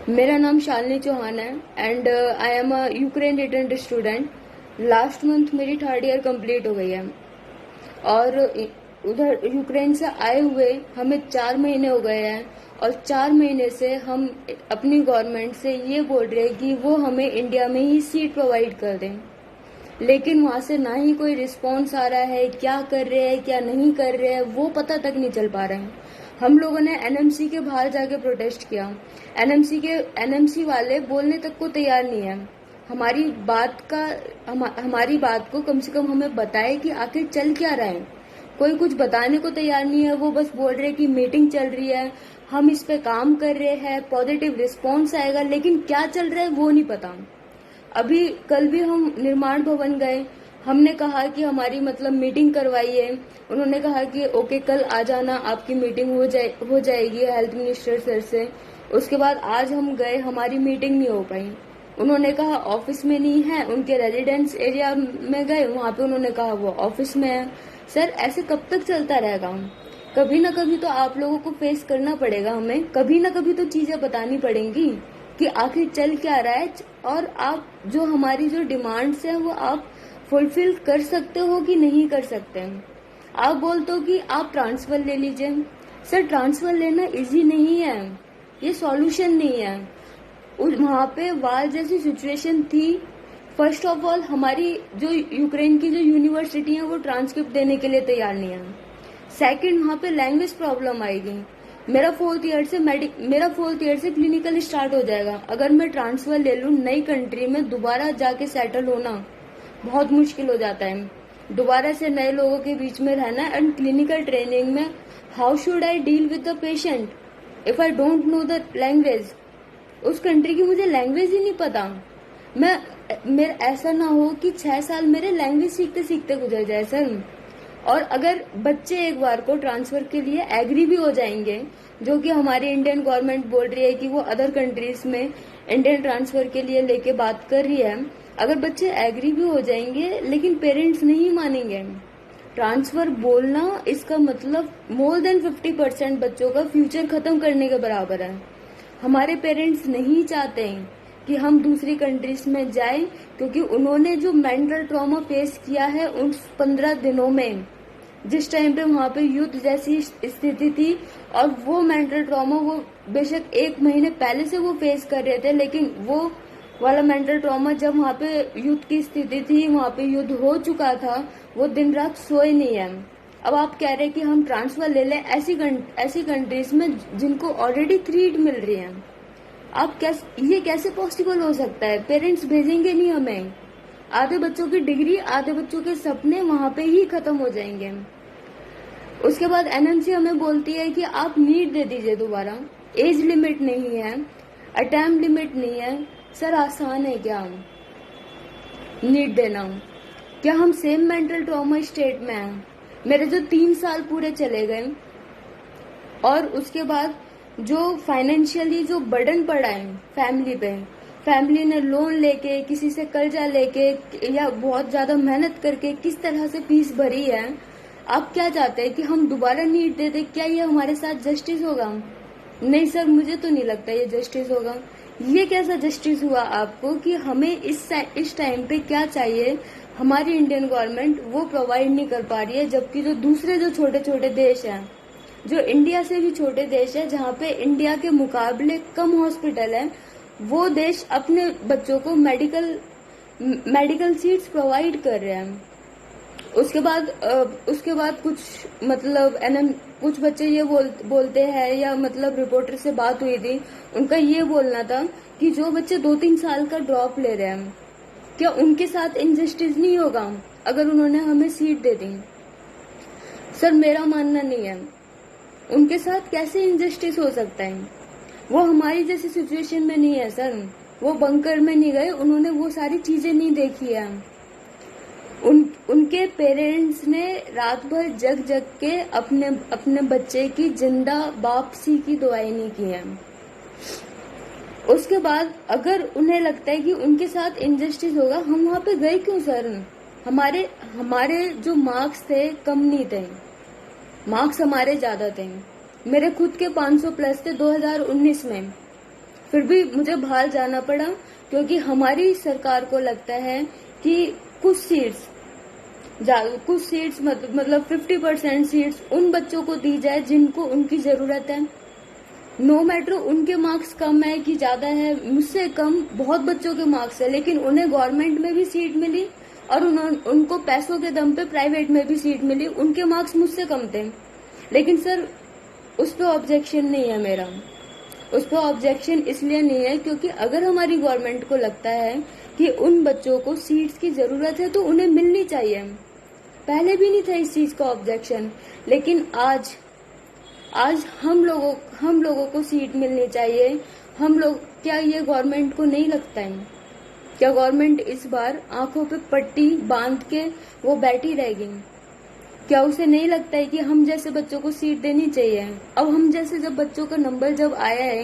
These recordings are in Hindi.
मेरा नाम शालिनी चौहान है and I am a Ukraine return student. Last month मेरी थर्ड ईयर कंप्लीट हो गई है और उधर यूक्रेन से आए हुए हमें 4 महीने हो गए हैं और 4 महीने से हम अपनी गवर्नमेंट से ये बोल रहे हैं कि वो हमें इंडिया में ही सीट प्रोवाइड कर दें, लेकिन वहां से ना ही कोई रिस्पॉन्स आ रहा है। क्या कर रहे हैं क्या नहीं कर रहे हैं वो पता तक नहीं चल पा रहे हैं। हम लोगों ने एनएमसी के बाहर जाके प्रोटेस्ट किया। एनएमसी वाले बोलने तक को तैयार नहीं है। हमारी बात को कम से कम हमें बताए कि आखिर चल क्या रहा है। कोई कुछ बताने को तैयार नहीं है। वो बस बोल रहे कि मीटिंग चल रही है, हम इस पे काम कर रहे हैं, पॉजिटिव रिस्पॉन्स आएगा, लेकिन क्या चल रहा है वो नहीं पता। अभी कल भी हम निर्माण भवन गए, हमने कहा कि हमारी मीटिंग करवाइए। उन्होंने कहा कि ओके कल आ जाना, आपकी मीटिंग हो जाएगी हेल्थ मिनिस्टर सर से। उसके बाद आज हम गए, हमारी मीटिंग नहीं हो पाई। उन्होंने कहा ऑफिस में नहीं है, उनके रेजिडेंस एरिया में गए, वहां पे उन्होंने कहा वो ऑफिस में है। सर ऐसे कब तक चलता रहेगा? कभी ना कभी तो आप लोगों को फेस करना पड़ेगा, हमें कभी ना कभी तो चीजें बतानी पड़ेंगी कि आखिर चल क्या रहा है और आप जो हमारी जो डिमांड्स है वो आप फुलफिल कर सकते हो कि नहीं कर सकते हैं। आप बोलते हो कि आप ट्रांसफर ले लीजिए। सर ट्रांसफर लेना इजी नहीं है, ये सॉल्यूशन नहीं है। वहां पे वार जैसी सिचुएशन थी। फर्स्ट ऑफ ऑल हमारी जो यूक्रेन की जो यूनिवर्सिटी है वो ट्रांसक्रिप्ट देने के लिए तैयार नहीं है। सेकंड वहां पे लैंग्वेज प्रॉब्लम आएगी। मेरा फोर्थ ईयर से क्लिनिकल स्टार्ट हो जाएगा। अगर मैं ट्रांसफर ले लूं नई कंट्री में, दोबारा जाके सेटल होना बहुत मुश्किल हो जाता है। दोबारा से नए लोगों के बीच में रहना एंड क्लिनिकल ट्रेनिंग में how should I deal with the patient if I don't know the language. उस कंट्री की मुझे लैंग्वेज ही नहीं पता। मेरा ऐसा ना हो कि 6 साल मेरे लैंग्वेज सीखते सीखते गुजर जाए सर। और अगर बच्चे एक बार को ट्रांसफर के लिए एग्री भी हो जाएंगे, जो कि हमारी इंडियन गवर्नमेंट बोल रही है कि वो अदर कंट्रीज में इंडियन ट्रांसफर के लिए लेके बात कर रही है, अगर बच्चे एग्री भी हो जाएंगे लेकिन पेरेंट्स नहीं मानेंगे, ट्रांसफर बोलना इसका मतलब मोर देन 50% बच्चों का फ्यूचर खत्म करने के बराबर है। हमारे पेरेंट्स नहीं चाहते हैं कि हम दूसरी कंट्रीज में जाएं, क्योंकि उन्होंने जो मेंटल ट्रॉमा फेस किया है उन 15 दिनों में, जिस टाइम पे वहां पे युद्ध जैसी स्थिति थी, और वो मेंटल ट्रॉमा वो बेशक 1 महीने पहले से वो फेस कर रहे थे, लेकिन वो वाला मेंटल ट्रॉमा जब वहां पे युद्ध की स्थिति थी, वहां पे युद्ध हो चुका था, वो दिन रात सोए नहीं है। अब आप कह रहे हैं कि हम ट्रांसफर ले लें ऐसी कंट्रीज में जिनको ऑलरेडी थ्रीट मिल रही है। आप ये कैसे पॉसिबल हो सकता है? पेरेंट्स भेजेंगे नहीं हमें। आधे बच्चों की डिग्री, आधे बच्चों के सपने वहां पे ही खत्म हो जाएंगे। उसके बाद एनएमसी हमें बोलती है कि आप नीट दे दीजिए दोबारा। एज लिमिट नहीं है, अटेम्प्ट लिमिट नहीं है। सर आसान है क्या नीट देना? क्या हम सेम मेंटल ट्रॉमा स्टेट में हैं? मेरे जो 3 साल पूरे चले गए, और उसके बाद जो फाइनेंशियली जो बर्डन पड़ा है फैमिली पे, फैमिली ने लोन लेके, किसी से कर्जा लेके या बहुत ज्यादा मेहनत करके किस तरह से फीस भरी है। आप क्या चाहते हैं कि हम दोबारा नीट दे दे? क्या ये हमारे साथ जस्टिस होगा? नहीं सर, मुझे तो नहीं लगता ये जस्टिस होगा। ये कैसा जस्टिस हुआ आपको कि हमें इस टाइम पे क्या चाहिए हमारी इंडियन गवर्नमेंट वो प्रोवाइड नहीं कर पा रही है, जबकि जो दूसरे जो छोटे छोटे देश हैं, जो इंडिया से भी छोटे देश है, जहाँ पे इंडिया के मुकाबले कम हॉस्पिटल है, वो देश अपने बच्चों को मेडिकल सीट्स प्रोवाइड कर रहे हैं। उसके बाद कुछ बच्चे ये बोलते हैं, या रिपोर्टर से बात हुई थी, उनका ये बोलना था कि जो बच्चे 2-3 साल का ड्रॉप ले रहे हैं, क्या उनके साथ इनजस्टिस नहीं होगा अगर उन्होंने हमें सीट दे दी? सर मेरा मानना नहीं है। उनके साथ कैसे इनजस्टिस हो सकता है? वो हमारी जैसी सिचुएशन में नहीं है सर। वो बंकर में नहीं गए, उन्होंने वो सारी चीजें नहीं देखी है। उनके पेरेंट्स ने रात भर जग जग के अपने बच्चे की जिंदा वापसी की दुआएं नहीं की है। उसके बाद अगर उन्हें लगता है कि उनके साथ इनजस्टिस होगा, हम वहां पे गए क्यों सर? हमारे जो मार्क्स थे कम नहीं थे, मार्क्स हमारे ज्यादा थे। मेरे खुद के 500 प्लस थे 2019 में, फिर भी मुझे बाहर जाना पड़ा, क्योंकि हमारी सरकार को लगता है कि कुछ सीट्स मतलब 50% सीट्स उन बच्चों को दी जाए जिनको उनकी जरूरत है। नो मैटर उनके मार्क्स कम है कि ज्यादा है, मुझसे कम बहुत बच्चों के मार्क्स है, लेकिन उन्हें गवर्नमेंट में भी सीट मिली और उनको पैसों के दम पे प्राइवेट में भी सीट मिली। उनके मार्क्स मुझसे कम थे, लेकिन सर उस पर ऑब्जेक्शन नहीं है मेरा। उस पर ऑब्जेक्शन इसलिए नहीं है क्योंकि अगर हमारी गवर्नमेंट को लगता है कि उन बच्चों को सीट्स की जरूरत है तो उन्हें मिलनी चाहिए। पहले भी नहीं था इस चीज का ऑब्जेक्शन, लेकिन आज हम लोगों को सीट मिलनी चाहिए। हम लोग, क्या ये गवर्नमेंट को नहीं लगता है? क्या गवर्नमेंट इस बार आंखों पे पट्टी बांध के वो बैठी रहेगी? क्या उसे नहीं लगता है कि हम जैसे बच्चों को सीट देनी चाहिए? अब हम जैसे जब बच्चों का नंबर जब आया है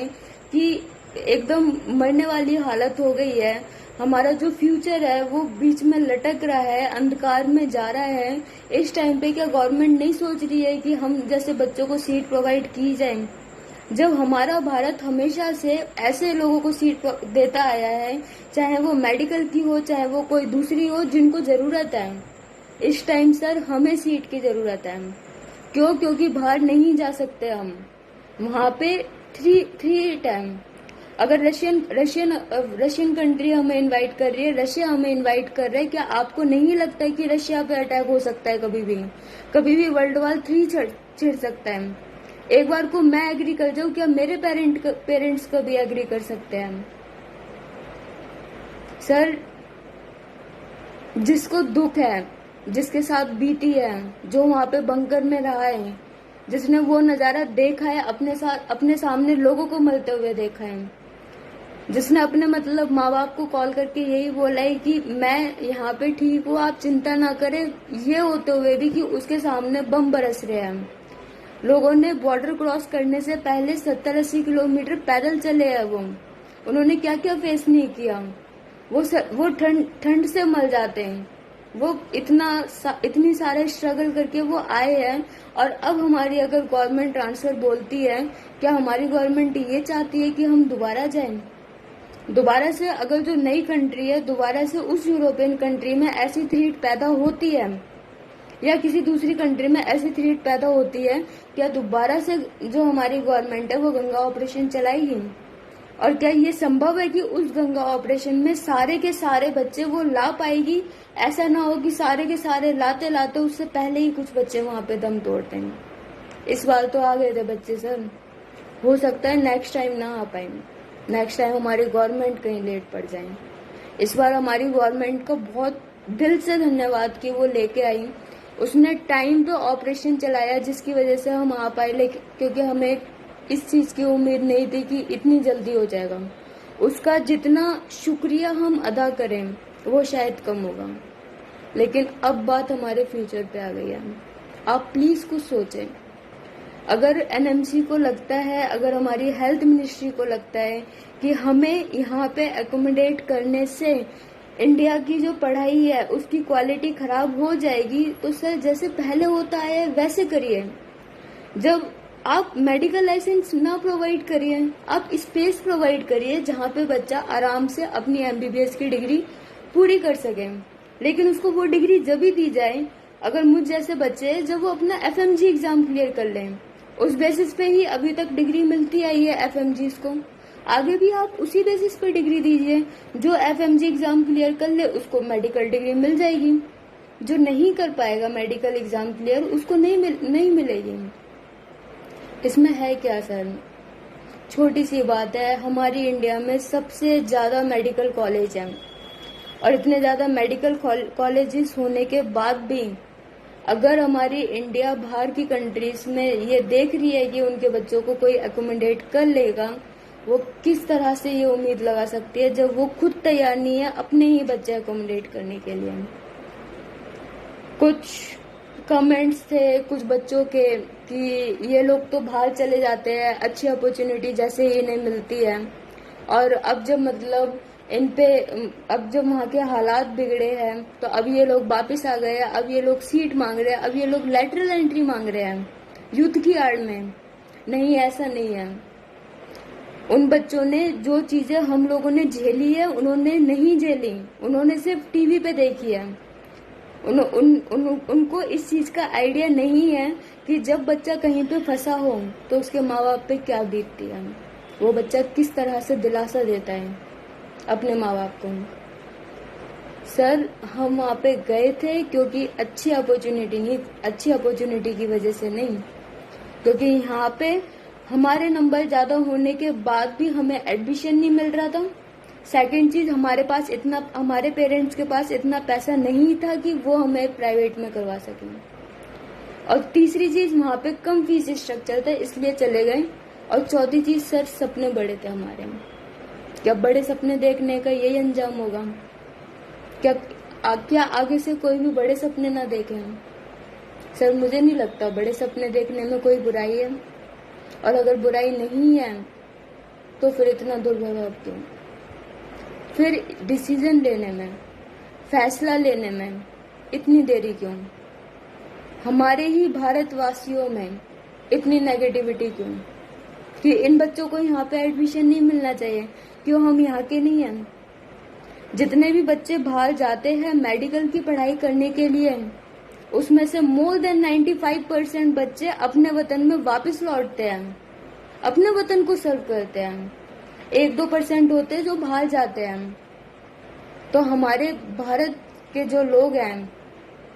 कि एकदम मरने वाली हालत हो गई है, हमारा जो फ्यूचर है वो बीच में लटक रहा है, अंधकार में जा रहा है, इस टाइम पे क्या गवर्नमेंट नहीं सोच रही है कि हम जैसे बच्चों को सीट प्रोवाइड की जाए? जब हमारा भारत हमेशा से ऐसे लोगों को सीट देता आया है, चाहे वो मेडिकल की हो, चाहे वो कोई दूसरी हो, जिनको जरूरत है। इस टाइम सर हमें सीट की जरूरत है। क्यों? क्योंकि बाहर नहीं जा सकते हम। वहां पे थ्री टाइम अगर रशियन कंट्री हमें इनवाइट कर रही है, रशिया हमें इनवाइट कर रहा है, क्या आपको नहीं लगता है कि रशिया पे अटैक हो सकता है? कभी भी वर्ल्ड वॉर 3 छिड़ सकता है। एक बार को मैं एग्री कर जाऊं, क्या मेरे पेरेंट्स कभी एग्री कर सकते हैं? सर जिसको दुख है, जिसके साथ बीती है, जो वहां पे बंकर में रहा है, जिसने वो नजारा देखा है, अपने सामने लोगों को मरते हुए देखा है, जिसने अपने मतलब माँ बाप को कॉल करके यही बोला है कि मैं यहाँ पे ठीक हूँ, आप चिंता ना करें, ये होते हुए भी कि उसके सामने बम बरस रहे हैं। लोगों ने बॉर्डर क्रॉस करने से पहले 70-80 किलोमीटर पैदल चले हैं। वो उन्होंने क्या क्या फेस नहीं किया। वो ठंड से मर जाते हैं। वो इतनी सारे स्ट्रगल करके वो आए हैं। और अब हमारी अगर गवर्नमेंट ट्रांसफर बोलती है, क्या हमारी गवर्नमेंट ये चाहती है कि हम दोबारा जाएं? दोबारा से अगर जो नई कंट्री है, दोबारा से उस यूरोपियन कंट्री में ऐसी थ्रेट पैदा होती है या किसी दूसरी कंट्री में ऐसी थ्रेट पैदा होती है, क्या दोबारा से जो हमारी गवर्नमेंट है वो गंगा ऑपरेशन चलाएगी? और क्या ये संभव है कि उस गंगा ऑपरेशन में सारे के सारे बच्चे वो ला पाएगी? ऐसा ना हो कि सारे के सारे लाते लाते उससे पहले ही कुछ बच्चे वहां पे दम तोड़ते हैं। इस बार तो आ गए थे बच्चे सर, हो सकता है नेक्स्ट टाइम ना आ पाए, नेक्स्ट टाइम हमारी गवर्नमेंट कहीं लेट पड़ जाए। इस बार हमारी गवर्नमेंट का बहुत दिल से धन्यवाद कि वो लेके आई, उसने टाइम पे ऑपरेशन चलाया जिसकी वजह से हम आ पाए, लेकिन क्योंकि हमें इस चीज की उम्मीद नहीं थी कि इतनी जल्दी हो जाएगा। उसका जितना शुक्रिया हम अदा करें वो शायद कम होगा। लेकिन अब बात हमारे फ्यूचर पे आ गई है। आप प्लीज कुछ सोचें। अगर एनएमसी को लगता है, अगर हमारी हेल्थ मिनिस्ट्री को लगता है कि हमें यहाँ पे एकोमोडेट करने से इंडिया की जो पढ़ाई है उसकी क्वालिटी खराब हो जाएगी, तो सर जैसे पहले होता है वैसे करिए। जब आप मेडिकल लाइसेंस ना प्रोवाइड करिए, आप स्पेस प्रोवाइड करिए जहाँ पे बच्चा आराम से अपनी एमबीबीएस की डिग्री पूरी कर सके। लेकिन उसको वो डिग्री जब भी दी जाए, अगर मुझ जैसे बच्चे जब वो अपना एफएमजी एग्जाम क्लियर कर लें, उस बेसिस पे ही अभी तक डिग्री मिलती आई है एफएमजीज को। आगे भी आप उसी बेसिस पे डिग्री दीजिए। जो एफएमजी एग्जाम क्लियर कर ले उसको मेडिकल डिग्री मिल जाएगी, जो नहीं कर पाएगा मेडिकल एग्जाम क्लियर उसको नहीं मिलेगी। इसमें है क्या सर? छोटी सी बात है, हमारी इंडिया में सबसे ज्यादा मेडिकल कॉलेज है और इतने ज्यादा मेडिकल कॉलेजेस होने के बाद भी अगर हमारी इंडिया बाहर की कंट्रीज में ये देख रही है कि उनके बच्चों को कोई एकोमोडेट कर लेगा, वो किस तरह से ये उम्मीद लगा सकती है जब वो खुद तैयार नहीं है अपने ही बच्चे एकोमोडेट करने के लिए। कुछ कमेंट्स थे कुछ बच्चों के कि ये लोग तो बाहर चले जाते हैं, अच्छी अपॉर्चुनिटी जैसे ही इन्हें मिलती है, और अब जब मतलब अब जब वहाँ के हालात बिगड़े हैं तो अब ये लोग वापस आ गए, अब ये लोग सीट मांग रहे हैं, अब ये लोग लेटरल एंट्री मांग रहे हैं युद्ध की आड़ में। नहीं, ऐसा नहीं है। उन बच्चों ने जो चीजें हम लोगों ने झेली है उन्होंने नहीं झेली, उन्होंने सिर्फ टीवी पे देखी है। उनको इस चीज का आइडिया नहीं है कि जब बच्चा कहीं पे फंसा हो तो उसके माँ बाप पे क्या बीतती है, वो बच्चा किस तरह से दिलासा देता है अपने माँ बाप को। सर हम वहाँ पे गए थे क्योंकि अच्छी अपॉर्चुनिटी की वजह से नहीं, क्योंकि यहाँ पे हमारे नंबर ज्यादा होने के बाद भी हमें एडमिशन नहीं मिल रहा था। सेकंड चीज, हमारे पेरेंट्स के पास इतना पैसा नहीं था कि वो हमें प्राइवेट में करवा सकें। और तीसरी चीज, वहाँ पे कम फीस स्ट्रक्चर था इसलिए चले गए। और चौथी चीज सर, सपने बड़े थे हमारे। क्या बड़े सपने देखने का यही अंजाम होगा? क्या आगे से कोई भी बड़े सपने ना देखे हम? सर मुझे नहीं लगता बड़े सपने देखने में कोई बुराई है, और अगर बुराई नहीं है तो फिर इतना दुर्व्यवहार क्यों? फिर डिसीजन लेने में, फैसला लेने में इतनी देरी क्यों? हमारे ही भारतवासियों में इतनी नेगेटिविटी क्यों कि इन बच्चों को यहाँ पे एडमिशन नहीं मिलना चाहिए? क्यों हम यहाँ के नहीं हैं? जितने भी बच्चे बाहर जाते हैं मेडिकल की पढ़ाई करने के लिए, उसमें से मोर देन 95% बच्चे अपने वतन में वापस लौटते हैं, अपने वतन को सर्व करते हैं। 1-2% होते हैं जो बाहर जाते हैं। तो हमारे भारत के जो लोग हैं,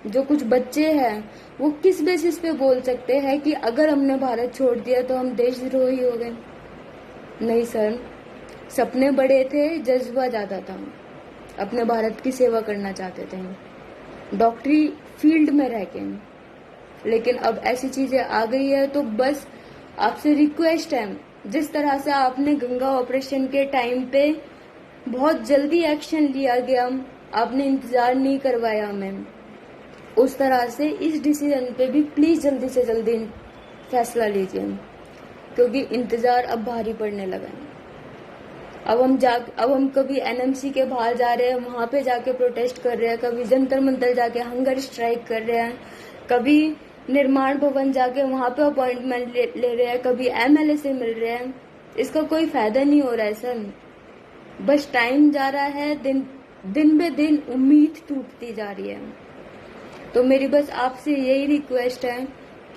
जो कुछ बच्चे हैं, वो किस बेसिस पे बोल सकते हैं कि अगर हमने भारत छोड़ दिया तो हम देशद्रोही हो गए? नहीं सर, सपने बड़े थे, जज्बा ज्यादा था, अपने भारत की सेवा करना चाहते थे डॉक्टरी फील्ड में रह के। लेकिन अब ऐसी चीजें आ गई है तो बस आपसे रिक्वेस्ट है, जिस तरह से आपने गंगा ऑपरेशन के टाइम पे बहुत जल्दी एक्शन लिया गया, आपने इंतजार नहीं करवाया हमें, उस तरह से इस डिसीजन पे भी प्लीज जल्दी से जल्दी फैसला लीजिए, क्योंकि इंतजार अब भारी पड़ने लगा है। अब हम कभी एनएमसी के बाहर जा रहे हैं, वहां पे जाके प्रोटेस्ट कर रहे हैं, कभी जंतर मंतर जाके हंगर स्ट्राइक कर रहे हैं, कभी निर्माण भवन जाके वहां पे अपॉइंटमेंट ले रहे हैं, कभी एमएलए से मिल रहे हैं। इसका कोई फायदा नहीं हो रहा है सर, बस टाइम जा रहा है, दिन बे दिन उम्मीद टूटती जा रही है। तो मेरी बस आपसे यही रिक्वेस्ट है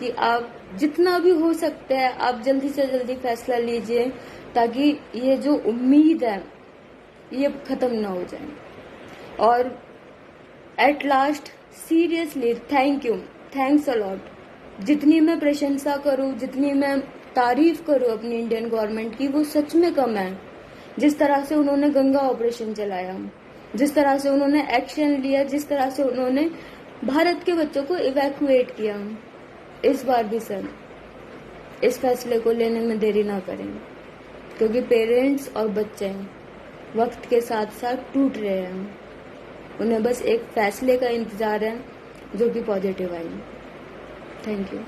कि आप जितना भी हो सकता है आप जल्दी से जल्दी फैसला लीजिए, ताकि ये जो उम्मीद है ये खत्म ना हो जाए। और at last seriously thanks a lot. जितनी मैं प्रशंसा करूं, जितनी मैं तारीफ करूं अपनी इंडियन गवर्नमेंट की, वो सच में कम है। जिस तरह से उन्होंने गंगा ऑपरेशन चलाया, जिस तरह से उन्होंने एक्शन लिया, जिस तरह से उन्होंने भारत के बच्चों को इवैक्यूएट किया, इस बार भी सर इस फैसले को लेने में देरी ना करें, क्योंकि पेरेंट्स और बच्चे वक्त के साथ साथ टूट रहे हैं। उन्हें बस एक फैसले का इंतजार है जो कि पॉजिटिव आए। Thank you.